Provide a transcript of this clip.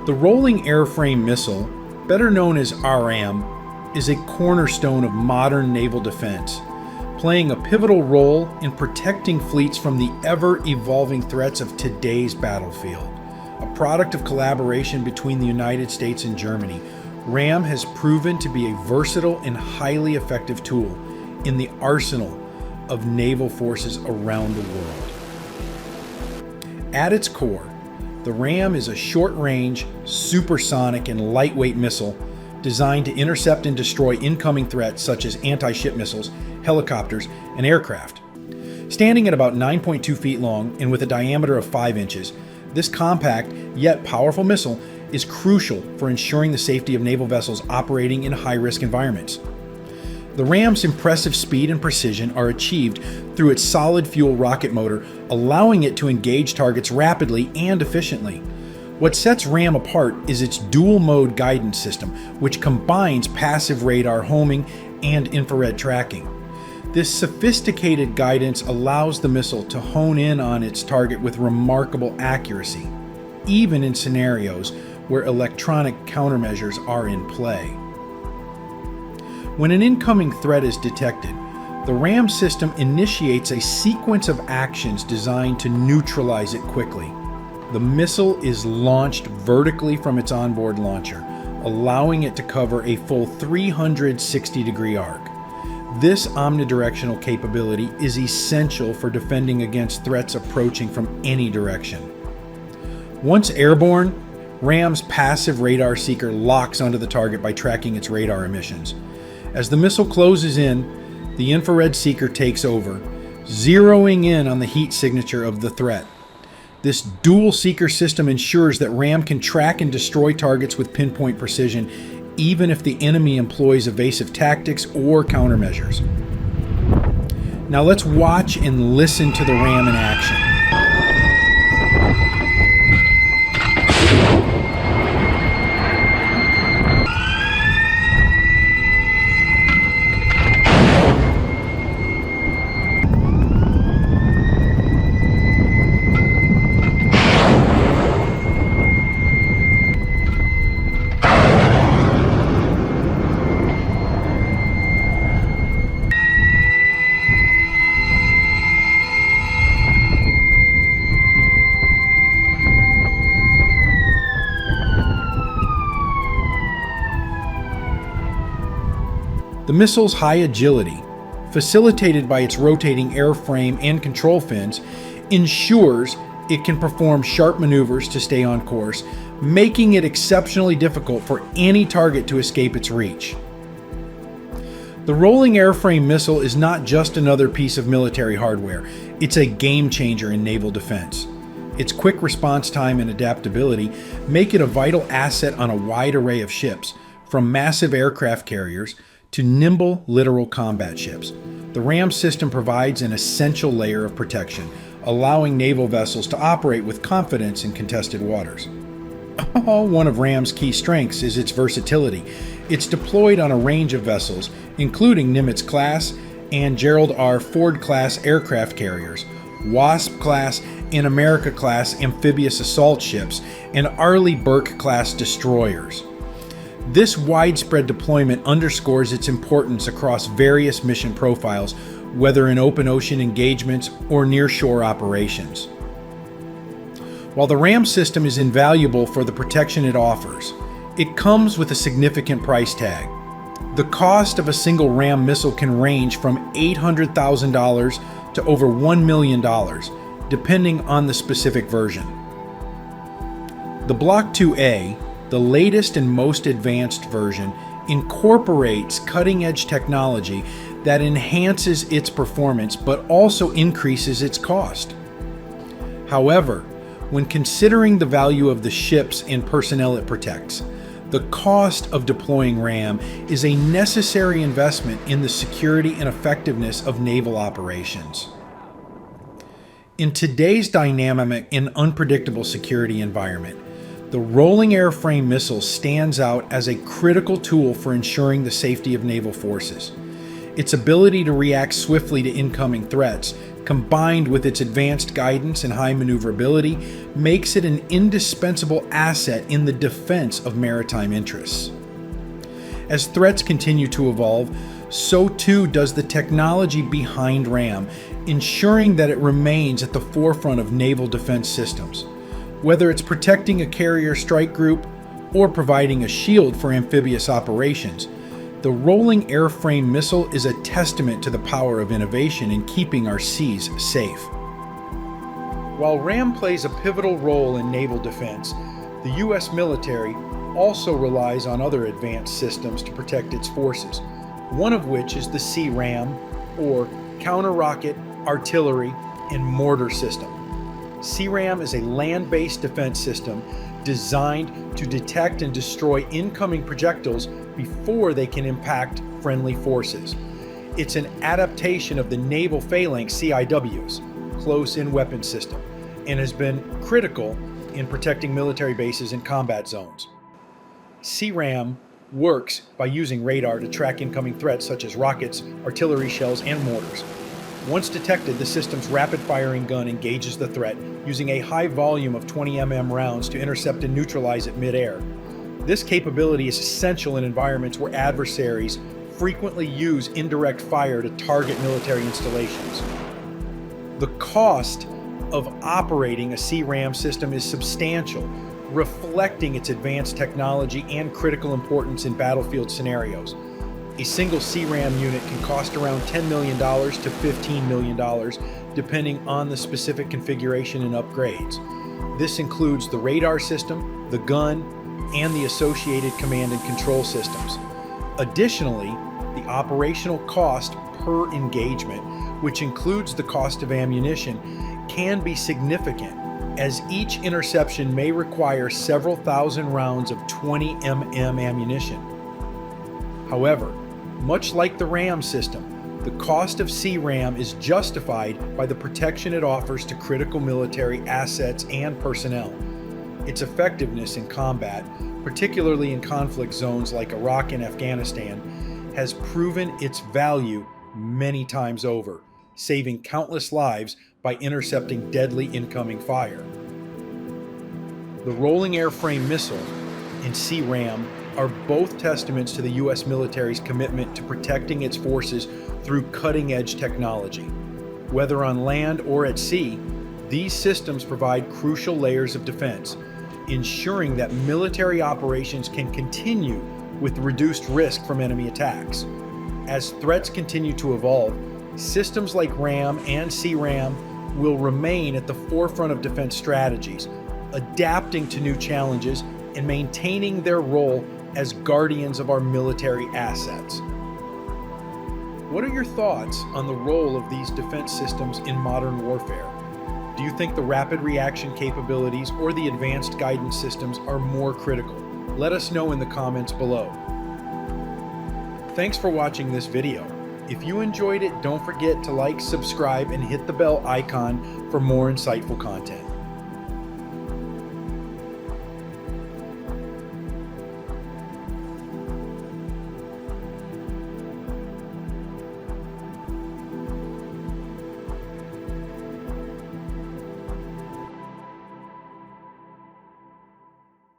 The Rolling Airframe Missile, better known as RAM, is a cornerstone of modern naval defense, playing a pivotal role in protecting fleets from the ever-evolving threats of today's battlefield. A product of collaboration between the United States and Germany, RAM has proven to be a versatile and highly effective tool in the arsenal of naval forces around the world. At its core, the RAM is a short-range, supersonic, and lightweight missile designed to intercept and destroy incoming threats such as anti-ship missiles, helicopters, and aircraft. Standing at about 9.2 feet long and with a diameter of 5 inches, this compact yet powerful missile is crucial for ensuring the safety of naval vessels operating in high-risk environments. The RAM's impressive speed and precision are achieved through its solid fuel rocket motor, allowing it to engage targets rapidly and efficiently. What sets RAM apart is its dual-mode guidance system, which combines passive radar homing and infrared tracking. This sophisticated guidance allows the missile to hone in on its target with remarkable accuracy, even in scenarios where electronic countermeasures are in play. When an incoming threat is detected, the RAM system initiates a sequence of actions designed to neutralize it quickly. The missile is launched vertically from its onboard launcher, allowing it to cover a full 360-degree arc. This omnidirectional capability is essential for defending against threats approaching from any direction. Once airborne, RAM's passive radar seeker locks onto the target by tracking its radar emissions. As the missile closes in, the infrared seeker takes over, zeroing in on the heat signature of the threat. This dual seeker system ensures that RAM can track and destroy targets with pinpoint precision, even if the enemy employs evasive tactics or countermeasures. Now let's watch and listen to the RAM in action. The missile's high agility, facilitated by its rotating airframe and control fins, ensures it can perform sharp maneuvers to stay on course, making it exceptionally difficult for any target to escape its reach. The Rolling Airframe Missile is not just another piece of military hardware, it's a game changer in naval defense. Its quick response time and adaptability make it a vital asset on a wide array of ships, from massive aircraft carriers to nimble littoral combat ships. The RAM system provides an essential layer of protection, allowing naval vessels to operate with confidence in contested waters. One of RAM's key strengths is its versatility. It's deployed on a range of vessels, including Nimitz-class and Gerald R. Ford-class aircraft carriers, Wasp-class and America-class amphibious assault ships, and Arleigh Burke-class destroyers. This widespread deployment underscores its importance across various mission profiles, whether in open ocean engagements or nearshore operations. While the RAM system is invaluable for the protection it offers, it comes with a significant price tag. The cost of a single RAM missile can range from $800,000 to over $1 million, depending on the specific version. The Block 2A, the latest and most advanced version, incorporates cutting-edge technology that enhances its performance but also increases its cost. However, when considering the value of the ships and personnel it protects, the cost of deploying RAM is a necessary investment in the security and effectiveness of naval operations. In today's dynamic and unpredictable security environment, the Rolling Airframe Missile stands out as a critical tool for ensuring the safety of naval forces. Its ability to react swiftly to incoming threats, combined with its advanced guidance and high maneuverability, makes it an indispensable asset in the defense of maritime interests. As threats continue to evolve, so too does the technology behind RAM, ensuring that it remains at the forefront of naval defense systems. Whether it's protecting a carrier strike group or providing a shield for amphibious operations, the Rolling Airframe Missile is a testament to the power of innovation in keeping our seas safe. While RAM plays a pivotal role in naval defense, the U.S. military also relies on other advanced systems to protect its forces, one of which is the CRAM, or Counter-Rocket, Artillery, and Mortar System. CRAM is a land-based defense system designed to detect and destroy incoming projectiles before they can impact friendly forces. It's an adaptation of the naval phalanx CIWs, close-in weapon system, and has been critical in protecting military bases and combat zones. CRAM works by using radar to track incoming threats such as rockets, artillery shells, and mortars. Once detected, the system's rapid-firing gun engages the threat using a high volume of 20 mm rounds to intercept and neutralize it mid-air. This capability is essential in environments where adversaries frequently use indirect fire to target military installations. The cost of operating a CRAM system is substantial, reflecting its advanced technology and critical importance in battlefield scenarios. A single CRAM unit can cost around $10 million to $15 million, depending on the specific configuration and upgrades. This includes the radar system, the gun, and the associated command and control systems. Additionally, the operational cost per engagement, which includes the cost of ammunition, can be significant, as each interception may require several thousand rounds of 20 mm ammunition. However, much like the RAM system, the cost of CRAM is justified by the protection it offers to critical military assets and personnel. Its effectiveness in combat, particularly in conflict zones like Iraq and Afghanistan, has proven its value many times over, saving countless lives by intercepting deadly incoming fire. The Rolling Airframe Missile and CRAM are both testaments to the U.S. military's commitment to protecting its forces through cutting-edge technology. Whether on land or at sea, these systems provide crucial layers of defense, ensuring that military operations can continue with reduced risk from enemy attacks. As threats continue to evolve, systems like RAM and CRAM will remain at the forefront of defense strategies, adapting to new challenges and maintaining their role as guardians of our military assets. What are your thoughts on the role of these defense systems in modern warfare? Do you think the rapid reaction capabilities or the advanced guidance systems are more critical? Let us know in the comments below. Thanks for watching this video. If you enjoyed it, don't forget to like, subscribe, and hit the bell icon for more insightful content.